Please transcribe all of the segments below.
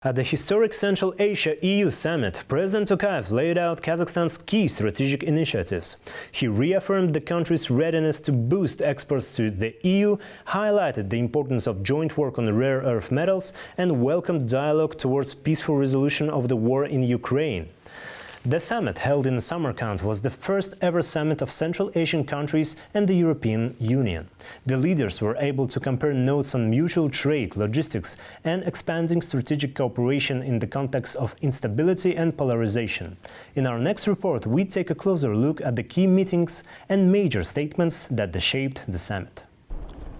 At the historic Central Asia-EU summit, President Tokayev laid out Kazakhstan's key strategic initiatives. He reaffirmed the country's readiness to boost exports to the EU, highlighted the importance of joint work on rare earth metals, and welcomed dialogue towards peaceful resolution of the war in Ukraine. The summit, held in Samarkand, was the first ever summit of Central Asian countries and the European Union. The leaders were able to compare notes on mutual trade, logistics, and expanding strategic cooperation in the context of instability and polarization. In our next report, we take a closer look at the key meetings and major statements that shaped the summit.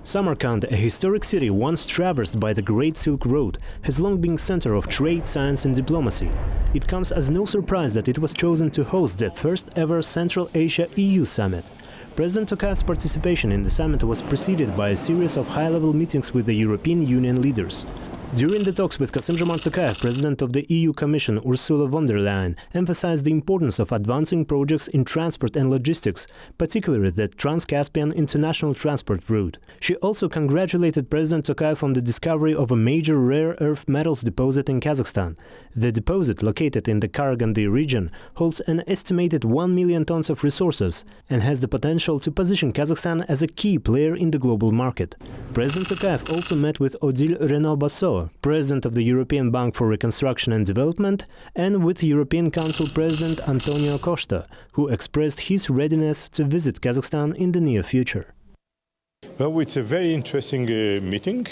Samarkand, a historic city once traversed by the Great Silk Road, has long been center of trade, science and diplomacy. It comes as no surprise that it was chosen to host the first ever Central Asia-EU summit. President Tokayev's participation in the summit was preceded by a series of high-level meetings with the European Union leaders. During the talks with Kazakhstan, Tokayev, President of the EU Commission Ursula von der Leyen, emphasized the importance of advancing projects in transport and logistics, particularly the Trans-Caspian international transport route. She also congratulated President Tokayev on the discovery of a major rare earth metals deposit in Kazakhstan. The deposit, located in the Karaganda region, holds an estimated 1 million tons of resources and has the potential to position Kazakhstan as a key player in the global market. President Tokayev also met with Odile Renaud-Bassot, President of the European Bank for Reconstruction and Development, and with European Council President Antonio Costa, who expressed his readiness to visit Kazakhstan in the near future. Well, it's a very interesting meeting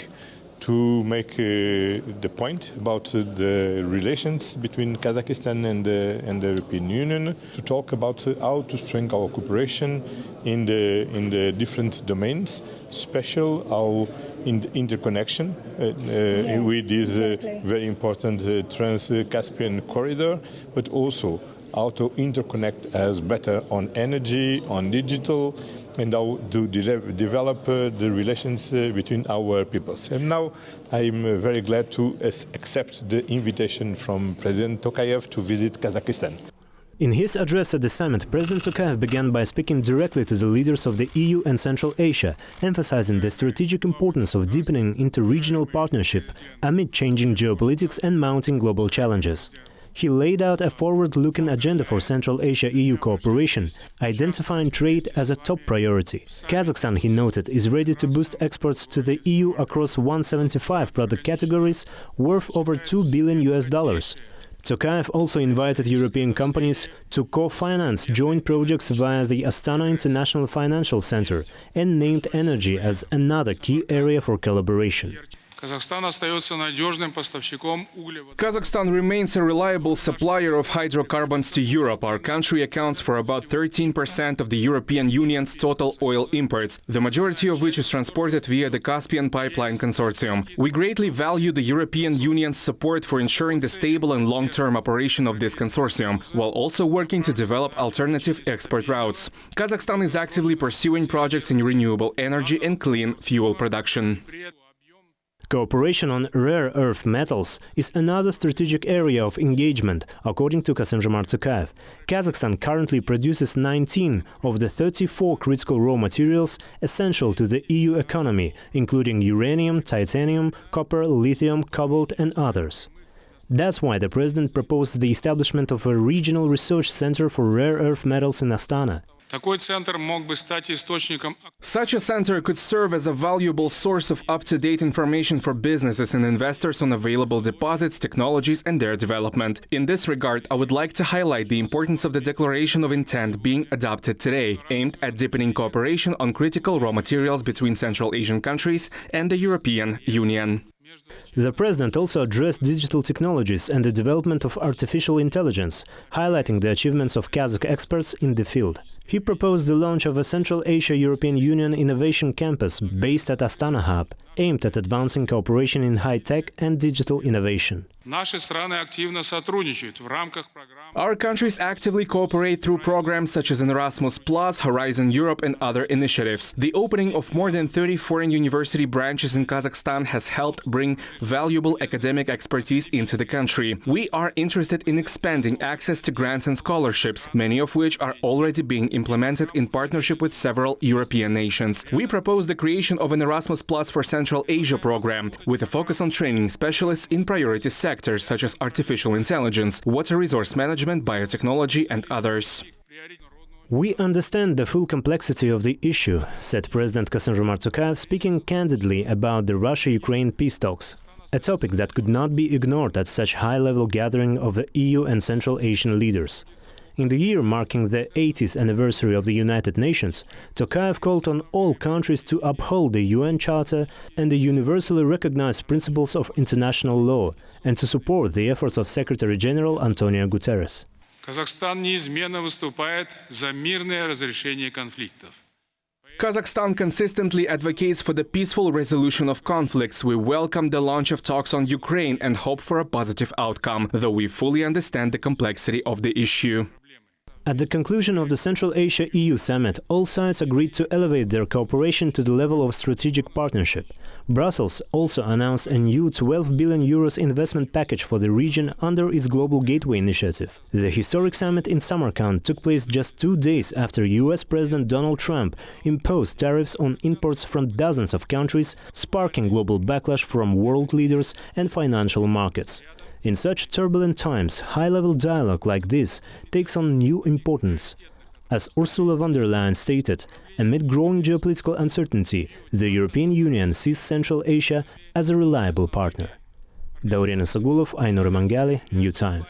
to make the point about the relations between Kazakhstan and the European Union, to talk about how to strengthen our cooperation in the different domains, especially how in the interconnection with this very important Trans-Caspian corridor, but also how to interconnect us better on energy, on digital, and how to develop the relations between our peoples. And now I'm very glad to accept the invitation from President Tokayev to visit Kazakhstan. In his address at the summit, President Tokayev began by speaking directly to the leaders of the EU and Central Asia, emphasizing the strategic importance of deepening inter-regional partnership amid changing geopolitics and mounting global challenges. He laid out a forward-looking agenda for Central Asia-EU cooperation, identifying trade as a top priority. Kazakhstan, he noted, is ready to boost exports to the EU across 175 product categories worth over $2 billion. Tokayev also invited European companies to co-finance joint projects via the Astana International Financial Center and named energy as another key area for collaboration. Kazakhstan remains a reliable supplier of hydrocarbons to Europe. Our country accounts for about 13% of the European Union's total oil imports, the majority of which is transported via the Caspian Pipeline Consortium. We greatly value the European Union's support for ensuring the stable and long-term operation of this consortium, while also working to develop alternative export routes. Kazakhstan is actively pursuing projects in renewable energy and clean fuel production. Cooperation on rare earth metals is another strategic area of engagement, according to Kassym-Jomart Tokayev. Kazakhstan currently produces 19 of the 34 critical raw materials essential to the EU economy, including uranium, titanium, copper, lithium, cobalt and others. That's why the president proposed the establishment of a regional research center for rare earth metals in Astana. Such a center could serve as a valuable source of up-to-date information for businesses and investors on available deposits, technologies and their development. In this regard, I would like to highlight the importance of the Declaration of Intent being adopted today, aimed at deepening cooperation on critical raw materials between Central Asian countries and the European Union. The president also addressed digital technologies and the development of artificial intelligence, highlighting the achievements of Kazakh experts in the field. He proposed the launch of a Central Asia-European Union Innovation Campus based at Astana Hub, aimed at advancing cooperation in high-tech and digital innovation. Our countries actively cooperate through programs such as Erasmus+, Horizon Europe and other initiatives. The opening of more than 30 foreign university branches in Kazakhstan has helped bring valuable academic expertise into the country. We are interested in expanding access to grants and scholarships, many of which are already being implemented in partnership with several European nations. We propose the creation of an Erasmus+ for Central Asia program, with a focus on training specialists in priority sectors such as artificial intelligence, water resource management, biotechnology and others. We understand the full complexity of the issue, said President Kassym-Jomart Tokayev, speaking candidly about the Russia-Ukraine peace talks, a topic that could not be ignored at such high-level gathering of the EU and Central Asian leaders. In the year marking the 80th anniversary of the United Nations, Tokayev called on all countries to uphold the UN Charter and the universally recognized principles of international law and to support the efforts of Secretary-General Antonio Guterres. Казахстан неизменно выступает за мирное разрешение конфликтов. Kazakhstan consistently advocates for the peaceful resolution of conflicts. We welcome the launch of talks on Ukraine and hope for a positive outcome, though we fully understand the complexity of the issue. At the conclusion of the Central Asia-EU summit, all sides agreed to elevate their cooperation to the level of strategic partnership. Brussels also announced a new 12 billion euros investment package for the region under its Global Gateway initiative. The historic summit in Samarkand took place just 2 days after US President Donald Trump imposed tariffs on imports from dozens of countries, sparking global backlash from world leaders and financial markets. In such turbulent times, high-level dialogue like this takes on new importance. As Ursula von der Leyen stated, amid growing geopolitical uncertainty, the European Union sees Central Asia as a reliable partner. Dauriena Sagulov, Ainur Mangali, New Time.